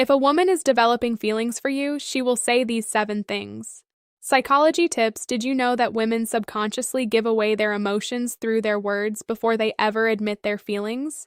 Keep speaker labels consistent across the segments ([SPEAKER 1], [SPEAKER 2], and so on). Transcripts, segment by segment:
[SPEAKER 1] If a woman is developing feelings for you, she will say these 7 things. Psychology tips: did you know that women subconsciously give away their emotions through their words before they ever admit their feelings?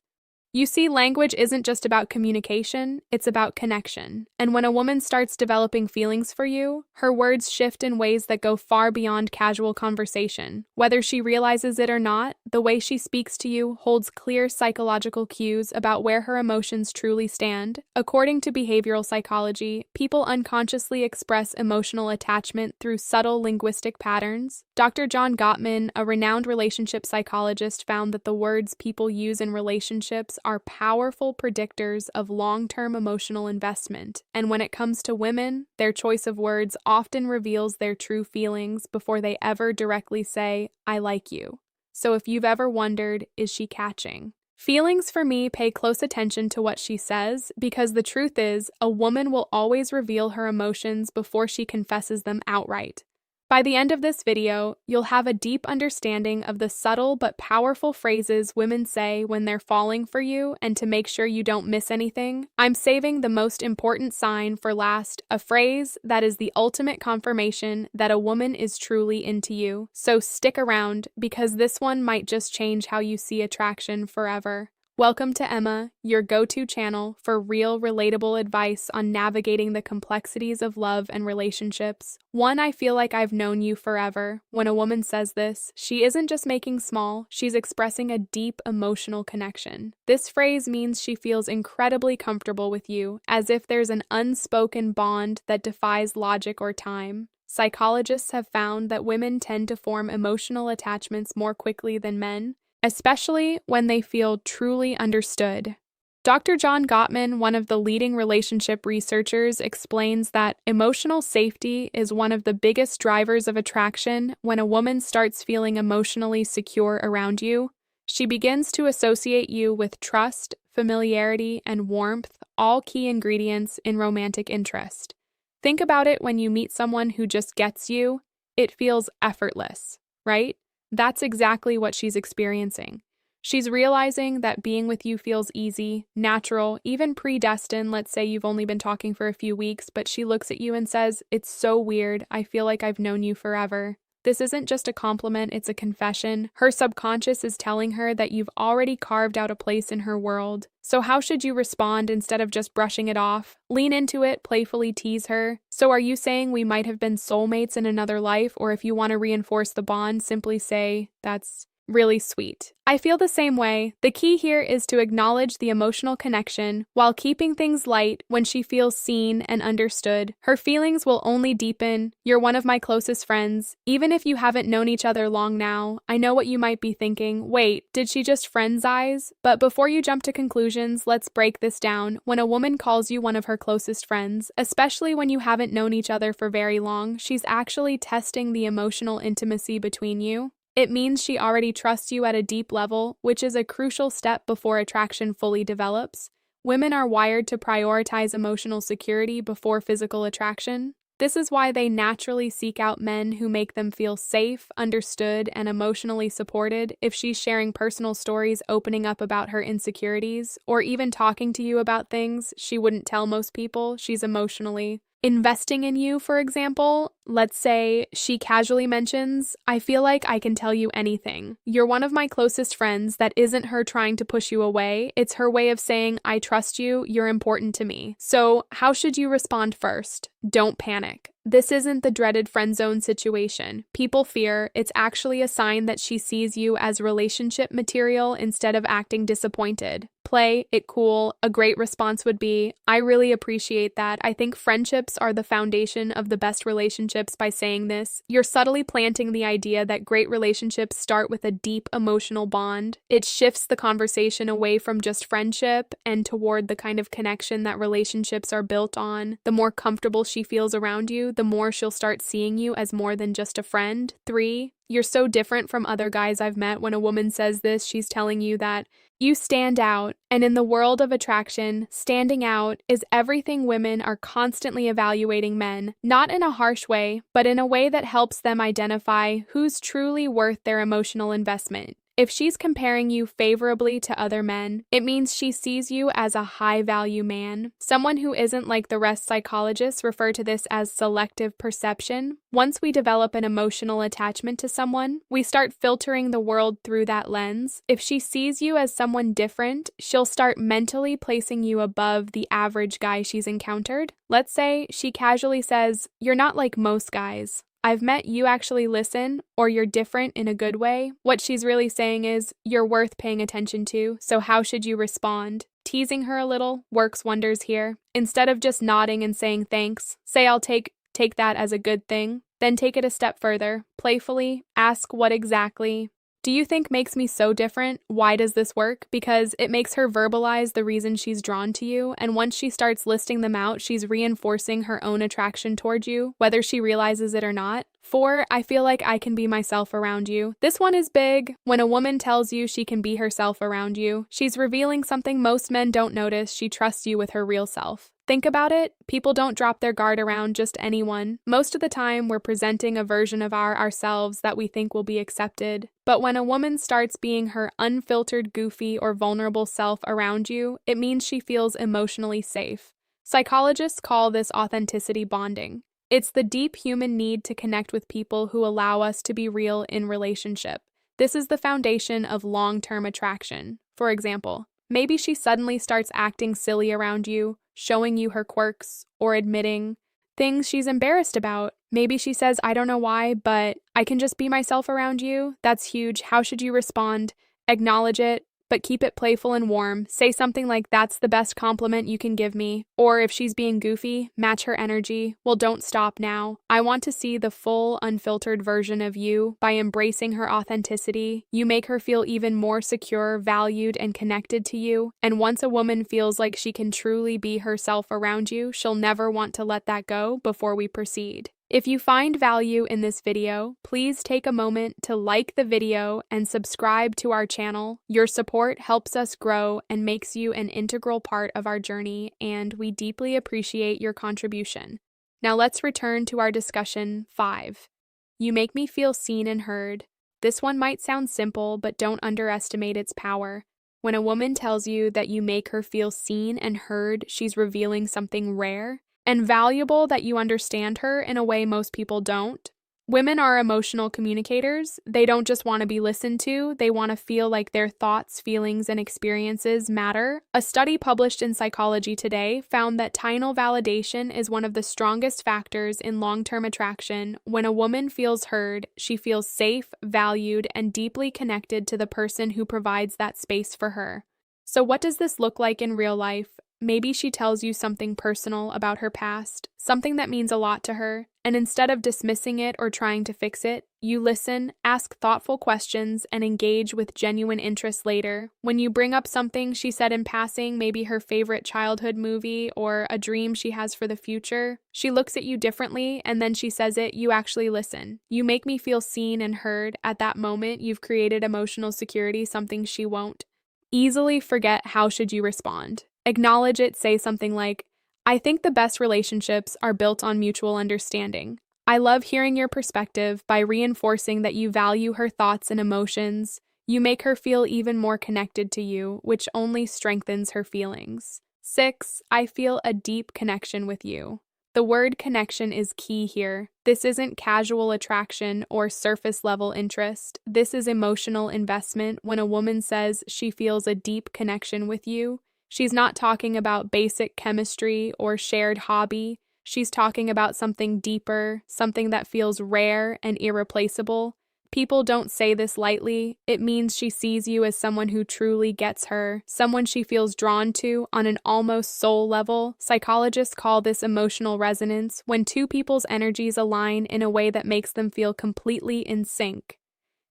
[SPEAKER 1] You see, language isn't just about communication, it's about connection. And when a woman starts developing feelings for you, her words shift in ways that go far beyond casual conversation. Whether she realizes it or not, the way she speaks to you holds clear psychological cues about where her emotions truly stand. According to behavioral psychology, people unconsciously express emotional attachment through subtle linguistic patterns. Dr. John Gottman, a renowned relationship psychologist, found that the words people use in relationships are powerful predictors of long-term emotional investment, and when it comes to women, their choice of words often reveals their true feelings before they ever directly say, "I like you." So if you've ever wondered, is she catching? Feelings for me pay close attention to what she says, because the truth is, a woman will always reveal her emotions before she confesses them outright. By the end of this video, you'll have a deep understanding of the subtle but powerful phrases women say when they're falling for you, and to make sure you don't miss anything, I'm saving the most important sign for last, a phrase that is the ultimate confirmation that a woman is truly into you. So stick around, because this one might just change how you see attraction forever. Welcome to Emma, your go-to channel for real, relatable advice on navigating the complexities of love and relationships. I feel like I've known you forever. When a woman says this, she isn't just making small, she's expressing a deep emotional connection. This phrase means she feels incredibly comfortable with you, as if there's an unspoken bond that defies logic or time. Psychologists have found that women tend to form emotional attachments more quickly than men, especially when they feel truly understood. Dr. John Gottman, one of the leading relationship researchers, explains that emotional safety is one of the biggest drivers of attraction. When a woman starts feeling emotionally secure around you, she begins to associate you with trust, familiarity, and warmth, all key ingredients in romantic interest. Think about it: when you meet someone who just gets you, it feels effortless, right? That's exactly what she's experiencing. She's realizing that being with you feels easy, natural, even predestined. Let's say you've only been talking for a few weeks, but she looks at you and says, "It's so weird, I feel like I've known you forever." This isn't just a compliment, it's a confession. Her subconscious is telling her that you've already carved out a place in her world. So how should you respond instead of just brushing it off? Lean into it, playfully tease her. "So are you saying we might have been soulmates in another life?" Or if you want to reinforce the bond, simply say, "That's really sweet. I feel the same way." The key here is to acknowledge the emotional connection while keeping things light. When she feels seen and understood, her feelings will only deepen. You're one of my closest friends. Even if you haven't known each other long now, I know what you might be thinking. Wait, did she just friends eyes? But before you jump to conclusions, let's break this down. When a woman calls you one of her closest friends, especially when you haven't known each other for very long, she's actually testing the emotional intimacy between you. It means she already trusts you at a deep level, which is a crucial step before attraction fully develops. Women are wired to prioritize emotional security before physical attraction. This is why they naturally seek out men who make them feel safe, understood, and emotionally supported. If she's sharing personal stories, opening up about her insecurities, or even talking to you about things she wouldn't tell most people, she's emotionally investing in you. For example, let's say she casually mentions, "I feel like I can tell you anything. You're one of my closest friends." That isn't her trying to push you away. It's her way of saying, "I trust you, you're important to me." So how should you respond first? Don't panic. This isn't the dreaded friend zone situation people fear. It's actually a sign that she sees you as relationship material instead of acting disappointed. Play it cool. A great response would be, "I really appreciate that. I think friendships are the foundation of the best relationships." By saying this, you're subtly planting the idea that great relationships start with a deep emotional bond. It shifts the conversation away from just friendship and toward the kind of connection that relationships are built on. The more comfortable she feels around you, the more she'll start seeing you as more than just a friend. 3. You're so different from other guys I've met. When a woman says this, she's telling you that you stand out. And in the world of attraction, standing out is everything. Women are constantly evaluating men, not in a harsh way, but in a way that helps them identify who's truly worth their emotional investment. If she's comparing you favorably to other men, it means she sees you as a high-value man, someone who isn't like the rest. Psychologists refer to this as selective perception. Once we develop an emotional attachment to someone, we start filtering the world through that lens. If she sees you as someone different, she'll start mentally placing you above the average guy she's encountered. Let's say she casually says, "You're not like most guys. I've met you actually listen," or "You're different in a good way." What she's really saying is, "You're worth paying attention to, so how should you respond?" Teasing her a little works wonders here. Instead of just nodding and saying thanks, say, "I'll take that as a good thing." Then take it a step further. Playfully ask what exactly do you think makes me so different? Why does this work? Because it makes her verbalize the reason she's drawn to you, and once she starts listing them out, she's reinforcing her own attraction toward you, whether she realizes it or not. 4, I feel like I can be myself around you. This one is big. When a woman tells you she can be herself around you, she's revealing something most men don't notice. She trusts you with her real self. Think about it. People don't drop their guard around just anyone. Most of the time, we're presenting a version of ourselves that we think will be accepted. But when a woman starts being her unfiltered, goofy, or vulnerable self around you, it means she feels emotionally safe. Psychologists call this authenticity bonding. It's the deep human need to connect with people who allow us to be real in relationship. This is the foundation of long-term attraction. For example, maybe she suddenly starts acting silly around you, showing you her quirks, or admitting things she's embarrassed about. Maybe she says, "I don't know why, but I can just be myself around you." That's huge. How should you respond? Acknowledge it, but keep it playful and warm. Say something like, "That's the best compliment you can give me." Or if she's being goofy, match her energy. "Well, don't stop now. I want to see the full, unfiltered version of you." By embracing her authenticity, you make her feel even more secure, valued, and connected to you. And once a woman feels like she can truly be herself around you, she'll never want to let that go before we proceed. If you find value in this video, please take a moment to like the video and subscribe to our channel. Your support helps us grow and makes you an integral part of our journey, and we deeply appreciate your contribution. Now let's return to our discussion 5. You make me feel seen and heard. This one might sound simple, but don't underestimate its power. When a woman tells you that you make her feel seen and heard, she's revealing something rare and valuable, that you understand her in a way most people don't. Women are emotional communicators. They don't just want to be listened to, they want to feel like their thoughts, feelings, and experiences matter. A study published in Psychology Today found that tonal validation is one of the strongest factors in long-term attraction. When a woman feels heard, she feels safe, valued, and deeply connected to the person who provides that space for her. So what does this look like in real life? Maybe she tells you something personal about her past, something that means a lot to her, and instead of dismissing it or trying to fix it, you listen, ask thoughtful questions, and engage with genuine interest later. When you bring up something she said in passing, maybe her favorite childhood movie or a dream she has for the future, she looks at you differently, and then she says it, you actually listen. "You make me feel seen and heard." At that moment, you've created emotional security, something she won't easily forget. How should you respond? Acknowledge it. Say something like, "I think the best relationships are built on mutual understanding. I love hearing your perspective." By reinforcing that you value her thoughts and emotions, you make her feel even more connected to you, which only strengthens her feelings. 6, I feel a deep connection with you. The word connection is key here. This isn't casual attraction or surface-level interest. This is emotional investment. When a woman says she feels a deep connection with you, she's not talking about basic chemistry or shared hobby. She's talking about something deeper, something that feels rare and irreplaceable. People don't say this lightly. It means she sees you as someone who truly gets her, someone she feels drawn to on an almost soul level. Psychologists call this emotional resonance, when two people's energies align in a way that makes them feel completely in sync.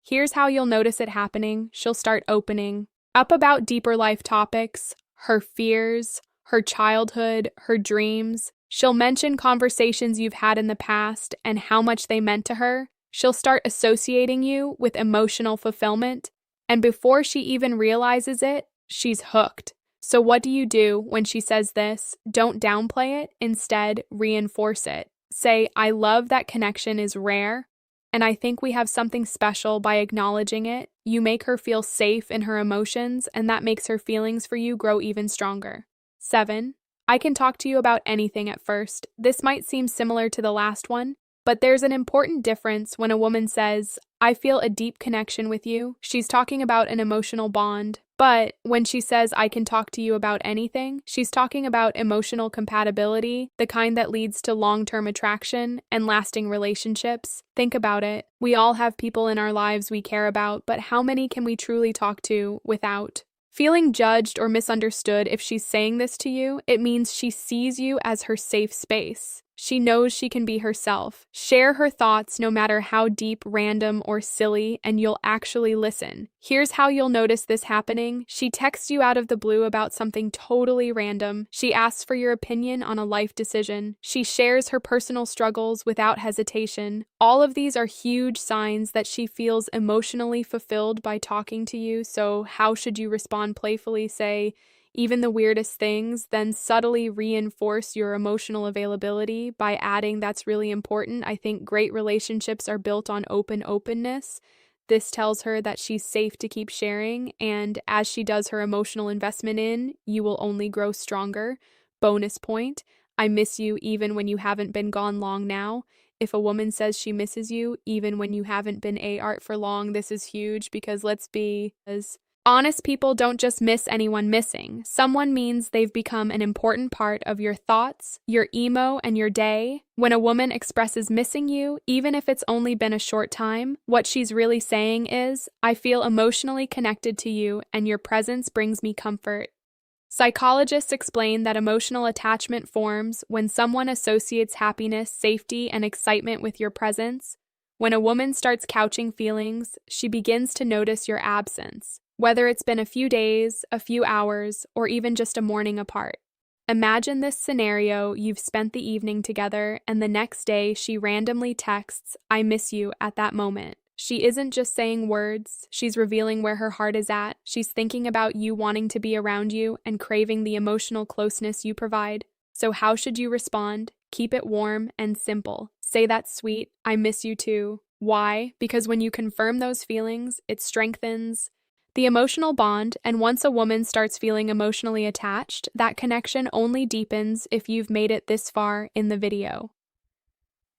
[SPEAKER 1] Here's how you'll notice it happening. She'll start opening up about deeper life topics, her fears, her childhood, her dreams. She'll mention conversations you've had in the past and how much they meant to her. She'll start associating you with emotional fulfillment, and before she even realizes it, she's hooked. So what do you do when she says this? Don't downplay it. Instead, reinforce it. Say, "I love that connection is rare. And I think we have something special by acknowledging it. You make her feel safe in her emotions, and that makes her feelings for you grow even stronger. 7. I can talk to you about anything at first. This might seem similar to the last one, but there's an important difference when a woman says, I feel a deep connection with you. She's talking about an emotional bond. But when she says, I can talk to you about anything, she's talking about emotional compatibility, the kind that leads to long-term attraction and lasting relationships. Think about it. We all have people in our lives we care about, but how many can we truly talk to without feeling judged or misunderstood? If she's saying this to you, it means she sees you as her safe space. She knows she can be herself. Share her thoughts no matter how deep, random, or silly, and you'll actually listen. Here's how you'll notice this happening. She texts you out of the blue about something totally random. She asks for your opinion on a life decision. She shares her personal struggles without hesitation. All of these are huge signs that she feels emotionally fulfilled by talking to you, so how should you respond playfully? Say, even the weirdest things, then subtly reinforce your emotional availability by adding that's really important. I think great relationships are built on openness. This tells her that she's safe to keep sharing, and as she does her emotional investment in, you will only grow stronger. Bonus point, I miss you even when you haven't been gone long now. If a woman says she misses you even when you haven't been art for long, this is huge because let's be honest, people don't just miss anyone missing. Someone means they've become an important part of your thoughts, your emo, and your day. When a woman expresses missing you, even if it's only been a short time, what she's really saying is, I feel emotionally connected to you and your presence brings me comfort. Psychologists explain that emotional attachment forms when someone associates happiness, safety, and excitement with your presence. When a woman starts couching feelings, she begins to notice your absence, whether it's been a few days, a few hours, or even just a morning apart. Imagine this scenario: you've spent the evening together, and the next day she randomly texts, I miss you, at that moment. She isn't just saying words, she's revealing where her heart is at. She's thinking about you, wanting to be around you, and craving the emotional closeness you provide. So how should you respond? Keep it warm and simple. Say that sweet, I miss you too. Why? Because when you confirm those feelings, it strengthens the emotional bond, and once a woman starts feeling emotionally attached, that connection only deepens. If you've made it this far in the video,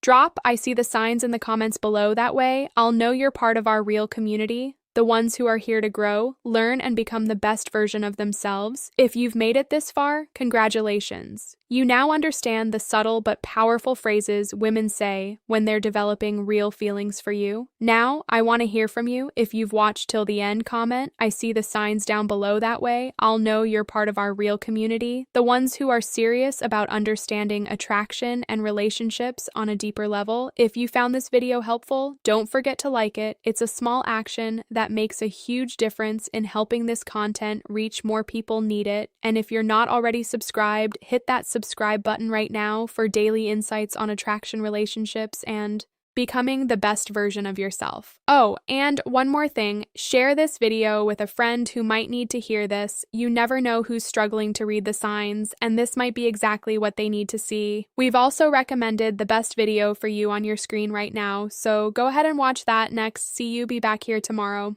[SPEAKER 1] drop I see the signs in the comments below. That way, I'll know you're part of our real community, the ones who are here to grow, learn, and become the best version of themselves. If you've made it this far, congratulations. You now understand the subtle but powerful phrases women say when they're developing real feelings for you. Now, I want to hear from you. If you've watched till the end, comment I see the signs down below. That way, I'll know you're part of our real community, the ones who are serious about understanding attraction and relationships on a deeper level. If you found this video helpful, don't forget to like it. It's a small action that makes a huge difference in helping this content reach more people need it. And if you're not already subscribed, hit that subscribe button right now for daily insights on attraction, relationships, and becoming the best version of yourself. Oh, and one more thing, share this video with a friend who might need to hear this. You never know who's struggling to read the signs, and this might be exactly what they need to see. We've also recommended the best video for you on your screen right now, so go ahead and watch that next. See you, be back here tomorrow.